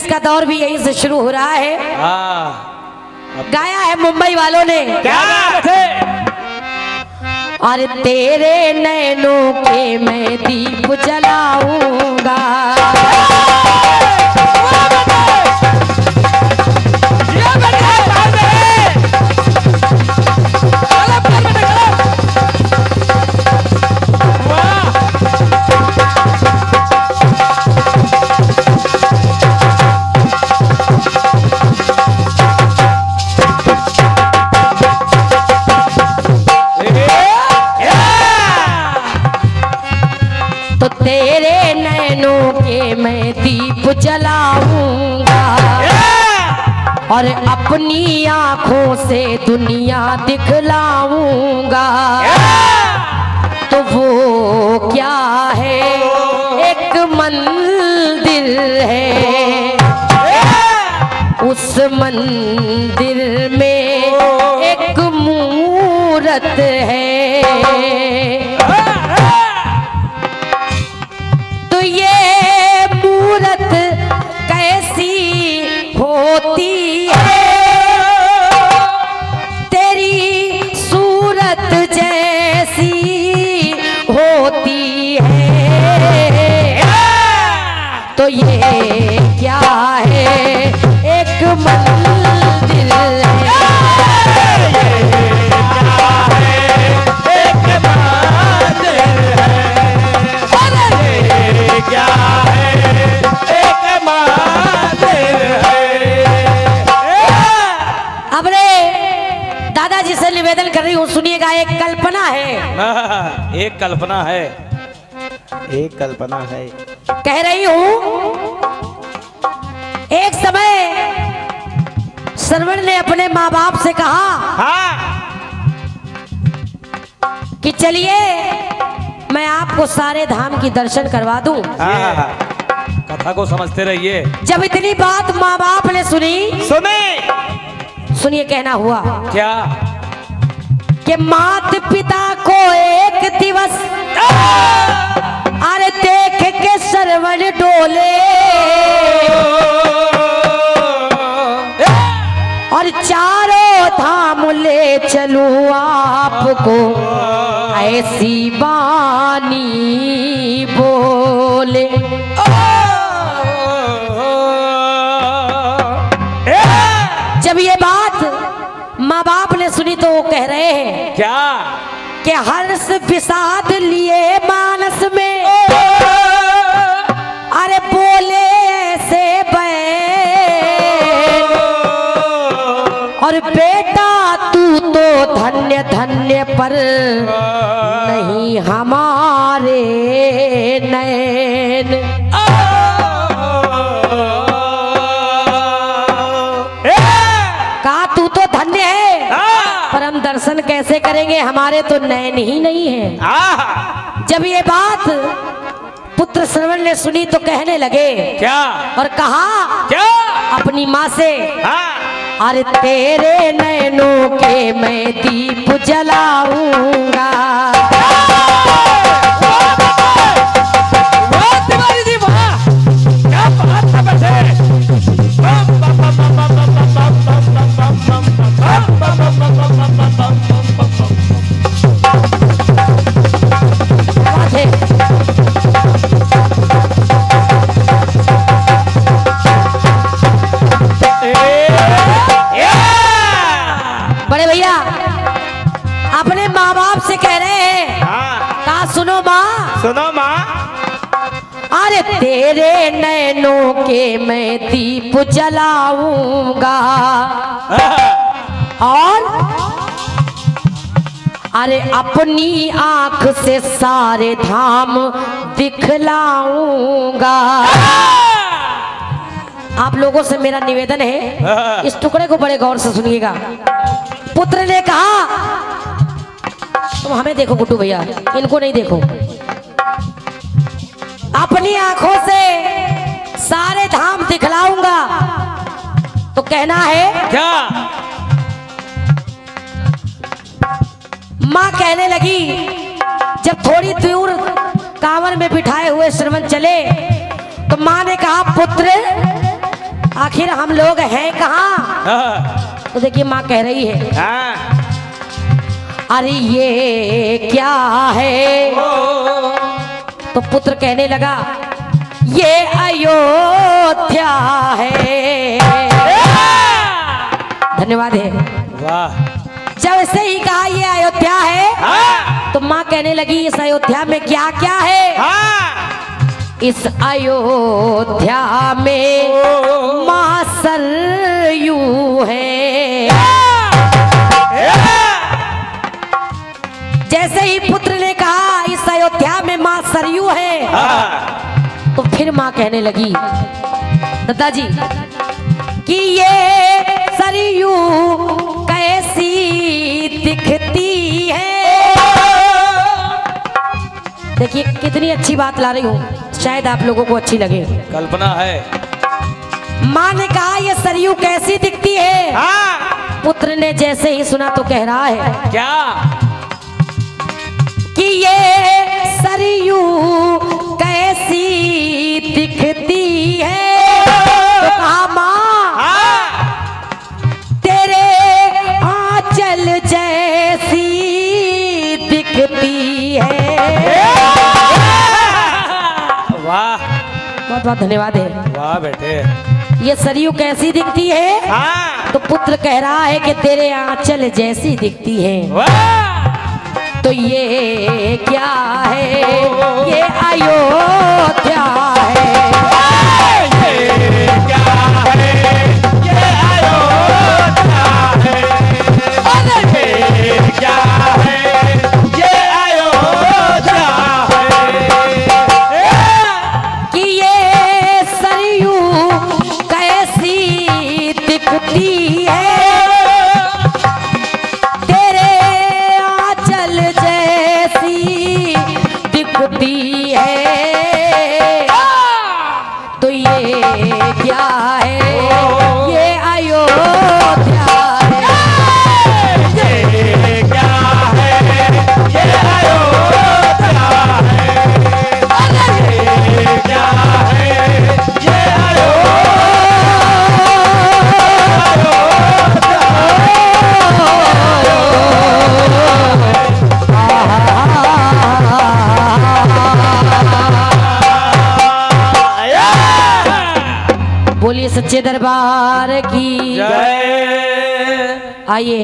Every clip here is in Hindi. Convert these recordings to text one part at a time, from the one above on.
1920 का दौर भी यहीं से शुरू हो रहा है। गाया है मुंबई वालों ने क्या थे? और तेरे नैनों के मैं दीप जलाऊंगा, तो तेरे नैनों के मैं दीप जलाऊंगा और अपनी आंखों से दुनिया दिखलाऊंगा। तो वो क्या है, एक मंदिर है, उस मंदिर में एक मूरत है। तो ये मूरत कैसी होती है, तेरी सूरत जैसी होती है। तो ये क्या है, एक मंदिर है, क्या है, एक मंदिर है। अपने दादाजी से निवेदन कर रही हूँ, सुनिएगा। एक कल्पना है, एक कल्पना है, एक कल्पना है। कह रही हूँ, एक समय श्रवण ने अपने माँ बाप से कहा कि चलिए मैं आपको सारे धाम की दर्शन करवा दूं। कथा को समझते रहिए। जब इतनी बात माँ बाप ने सुनी, सुनिए कहना हुआ क्या कि मात पिता को एक दिवस अरे देख के श्रवण डोले और चारों धाम ले चलूं आपको, ऐसी बानी बोले। जब ये बात माँ बाप ने सुनी तो वो कह रहे हैं क्या कि हर्ष विषाद लिए मानस में, अरे बोले ऐसे बैल, और बेटा तू तो धन्य धन्य पर नहीं हमारे नैन। कहा तू तो धन्य है, पर हम दर्शन कैसे करेंगे, हमारे तो नैन ही नहीं है। जब ये बात पुत्र श्रवण ने सुनी तो कहने लगे क्या, और कहा क्या अपनी माँ से, अरे तेरे नैनों के मैं दीप जलाऊंगा। तिवारी जी वाह, क्या बात है बड़े भैया अपने माँ बाप से कह रहे हैं, कहा सुनो माँ, सुनो माँ, अरे तेरे नैनों के मैं दीप जलाऊंगा और अरे अपनी आंख से सारे धाम दिखलाऊंगा। आप लोगों से मेरा निवेदन है, इस टुकड़े को बड़े गौर से सुनिएगा। पुत्र ने कहा, तुम हमें देखो गुड्डू भैया, इनको नहीं देखो। अपनी आंखों से सारे धाम दिखलाऊंगा। तो कहना है क्या, माँ कहने लगी, जब थोड़ी दूर कांवर में बिठाए हुए श्रवण चले तो माँ ने कहा, पुत्र आखिर हम लोग हैं कहाँ? हाँ, तो देखिए माँ कह रही है, हाँ, अरे ये क्या है? तो पुत्र कहने लगा, ये अयोध्या है। धन्यवाद है। वाह, जब से ही कहा ये अयोध्या है, हाँ, तो माँ कहने लगी इस अयोध्या में क्या क्या है? हाँ, इस अयोध्या में माँ सरयू है। जैसे ही पुत्र ने कहा इस अयोध्या में माँ सरयू है, हाँ, तो फिर माँ कहने लगी दादाजी कि ये सरयू कैसी दिखती है। देखिए कितनी अच्छी बात ला रही हूँ, शायद आप लोगों को अच्छी लगे। कल्पना है। माँ ने कहा ये सरयू कैसी दिखती है। हाँ, पुत्र ने जैसे ही सुना तो कह रहा है क्या? कि ये सरयू कैसी दिखती है। तो कहा माँ, हाँ, तेरे आंचल जैसी दिखती है। वाह, बहुत बहुत धन्यवाद है। वाह बेटे। ये सरयू कैसी दिखती है? हाँ, तो पुत्र कह रहा है कि तेरे आंचल जैसी दिखती है। वाह, तो ये क्या है? ये अयोध्या है। ये क्या है? ये अयोध्या है। अरे ये क्या है? ये अयोध्या है। कि ये सरयू कैसी दिखती है। तेरे आंचल जैसी दिखती है। तो ये क्या है? ये अयोध्या है। ये क्या है? ये अयोध्या है। अरे ये क्या है? ये बोलिए सच्चे दरबार की जय। आइए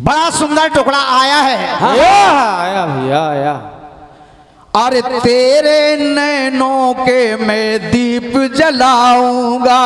बड़ा सुंदर टुकड़ा आया है। आया भैया आया। अरे तेरे नैनों के मैं दीप जलाऊंगा।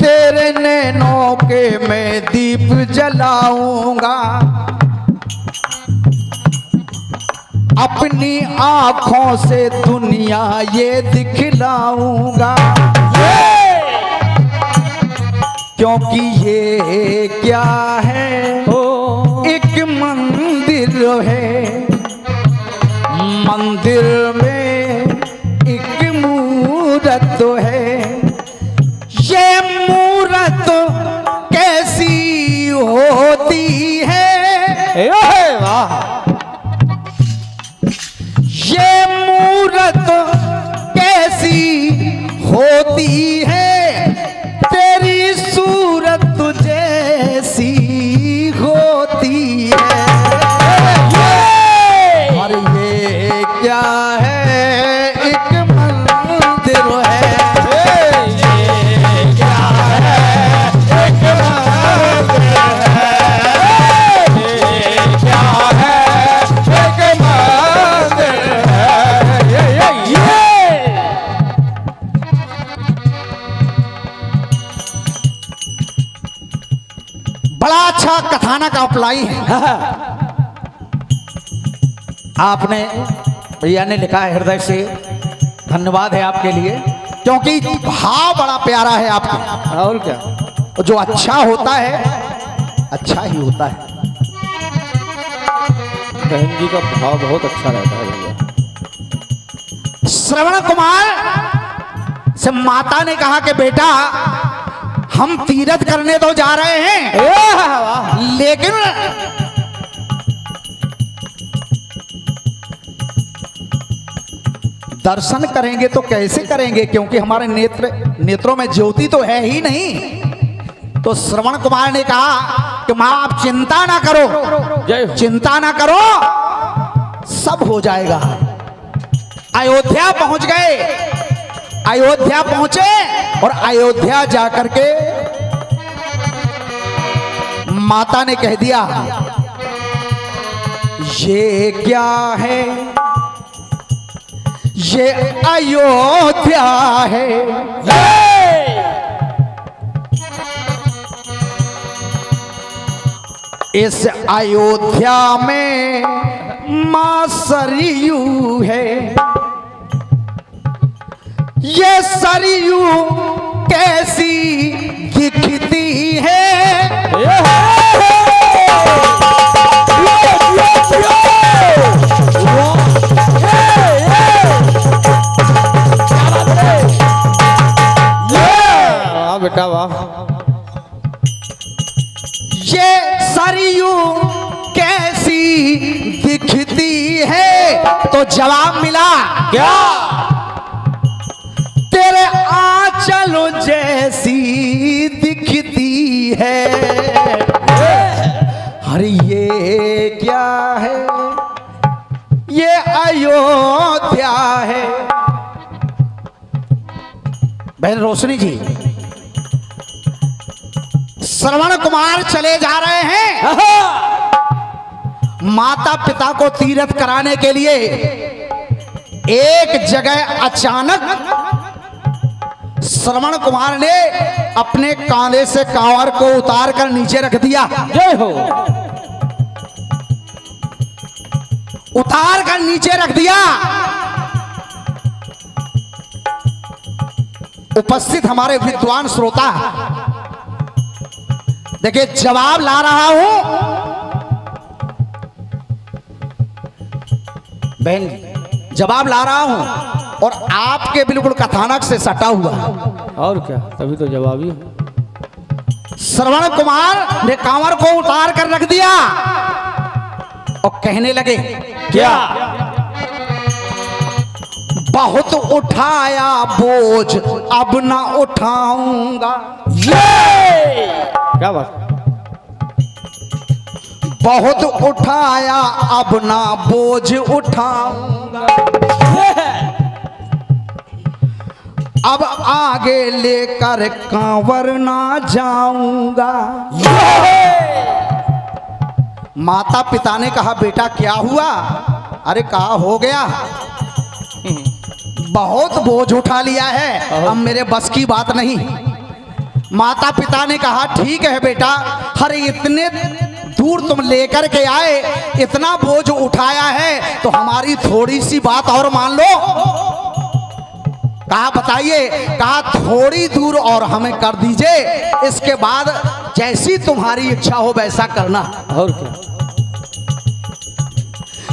तेरे नैनों के मैं दीप जलाऊंगा। अपनी आंखों से दुनिया ये दिखलाऊंगा। क्योंकि ये क्या है? एक मंदिर है। मंदिर में एक मूरत है। ये मूरत कैसी होती है? वाह, ये मूरत कैसी होती है? तेरी सूरत जैसी होती है। और ये क्या है? एक मंदिर है। क्या है? एक बुलाई हैं। आपने भैया ने लिखा है, हृदय से धन्यवाद है आपके लिए, क्योंकि भाव बड़ा प्यारा है आपका। और क्या, जो अच्छा होता है अच्छा ही होता है। बहन जी का भाव बहुत अच्छा रहता है भैया। श्रवण कुमार से माता ने कहा कि बेटा हम तीर्थ करने तो जा रहे हैं, लेकिन दर्शन करेंगे तो कैसे करेंगे, क्योंकि हमारे नेत्रों में ज्योति तो है ही नहीं। तो श्रवण कुमार ने कहा कि मां आप चिंता ना करो, जय हो। चिंता ना करो, सब हो जाएगा। अयोध्या पहुंच गए, अयोध्या पहुंचे और अयोध्या जाकर के माता ने कह दिया ये क्या है, ये अयोध्या है। इस अयोध्या में मां सरयू है, ये सरयू कैसी दिखती है। वाह बेटा वाह। ये सरयू कैसी दिखती है, तो जवाब मिला क्या, तेरे आंचलों जैसी दिखती है। अरे ये क्या है, ये अयोध्या है। बहन रोशनी जी, श्रवण कुमार चले जा रहे हैं माता पिता को तीर्थ कराने के लिए। एक जगह अचानक श्रवण कुमार ने अपने कांधे से कांवर को उतार कर नीचे रख दिया। जय हो। उतार कर नीचे रख दिया। उपस्थित हमारे विद्वान श्रोता देखिए, जवाब ला रहा हूं बहन, जवाब ला रहा हूं और आपके बिल्कुल कथानक से सटा हुआ। और क्या, तभी तो जवाब ही। श्रवण कुमार ने कांवर को उतार कर रख दिया और कहने लगे क्या, बहुत उठाया बोझ अब ना उठाऊंगा। क्या बात। बहुत उठाया अब ना बोझ उठाऊंगा, अब आगे लेकर कांवर ना जाऊंगा। माता पिता ने कहा बेटा क्या हुआ। अरे कहा हो गया, बहुत बोझ उठा लिया है, अब मेरे बस की बात नहीं। माता पिता ने कहा ठीक है बेटा, अरे इतने दूर तुम लेकर के आए, इतना बोझ उठाया है, तो हमारी थोड़ी सी बात और मान लो। कहा बताइए। कहा थोड़ी दूर और हमें कर दीजिए, इसके बाद जैसी तुम्हारी इच्छा हो वैसा करना। और क्या,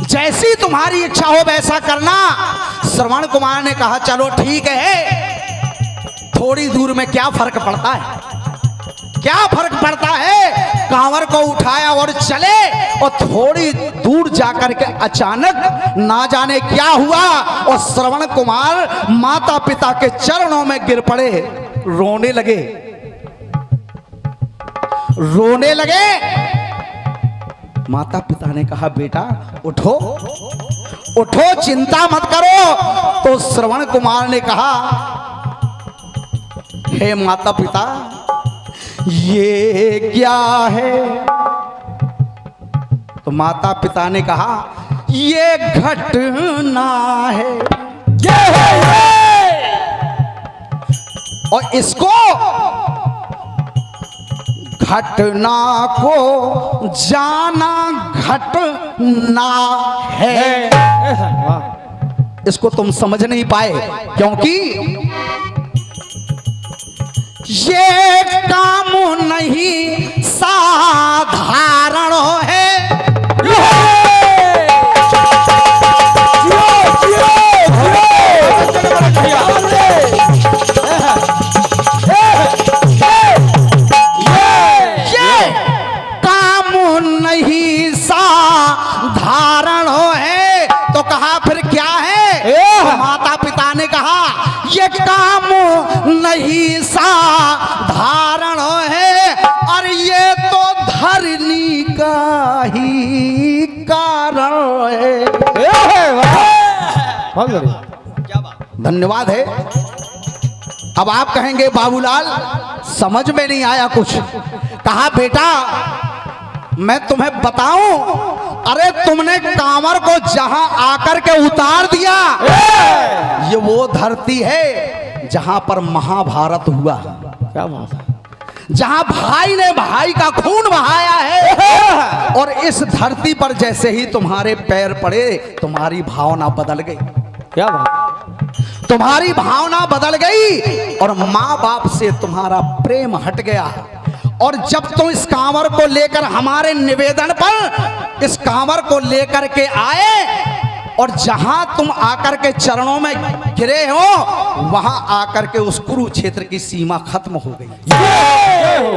जैसी तुम्हारी इच्छा हो वैसा करना। श्रवण कुमार ने कहा चलो ठीक है, थोड़ी दूर में क्या फर्क पड़ता है, क्या फर्क पड़ता है। कांवर को उठाया और चले, और थोड़ी दूर जाकर के अचानक ना जाने क्या हुआ, और श्रवण कुमार माता पिता के चरणों में गिर पड़े, रोने लगे, रोने लगे। माता पिता ने कहा बेटा उठो उठो, चिंता मत करो। तो श्रवण कुमार ने कहा हे माता पिता ये क्या है। तो माता पिता ने कहा ये घटना है, और इसको घटना को जाना घटना है। इसको तुम समझ नहीं पाए क्योंकि ये काम नहीं साधारण है। नहीं साधारण है तो कहा फिर क्या है? माता पिता ने कहा ये काम नहीं साधारण है और ये तो धरनी का ही कारण है। धन्यवाद है। अब आप कहेंगे बाबूलाल समझ में नहीं आया कुछ। कहा बेटा मैं तुम्हें बताऊं, अरे तुमने कांवर को जहां आकर के उतार दिया, ये वो धरती है जहां पर महाभारत हुआ। क्या बात है? जहां भाई ने भाई का खून बहाया है। और इस धरती पर जैसे ही तुम्हारे पैर पड़े तुम्हारी भावना बदल गई। क्या बात? तुम्हारी भावना बदल गई और माँ बाप से तुम्हारा प्रेम हट गया। और जब तुम इस कांवर को लेकर हमारे निवेदन पर इस कांवर को लेकर के आए और जहां तुम आकर के चरणों में गिरे हो वहां आकर के उस कुरुक्षेत्र की सीमा खत्म हो गई।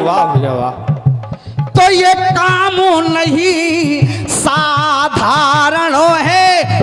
वाह भैया वाह। तो ये काम नहीं साधारण है,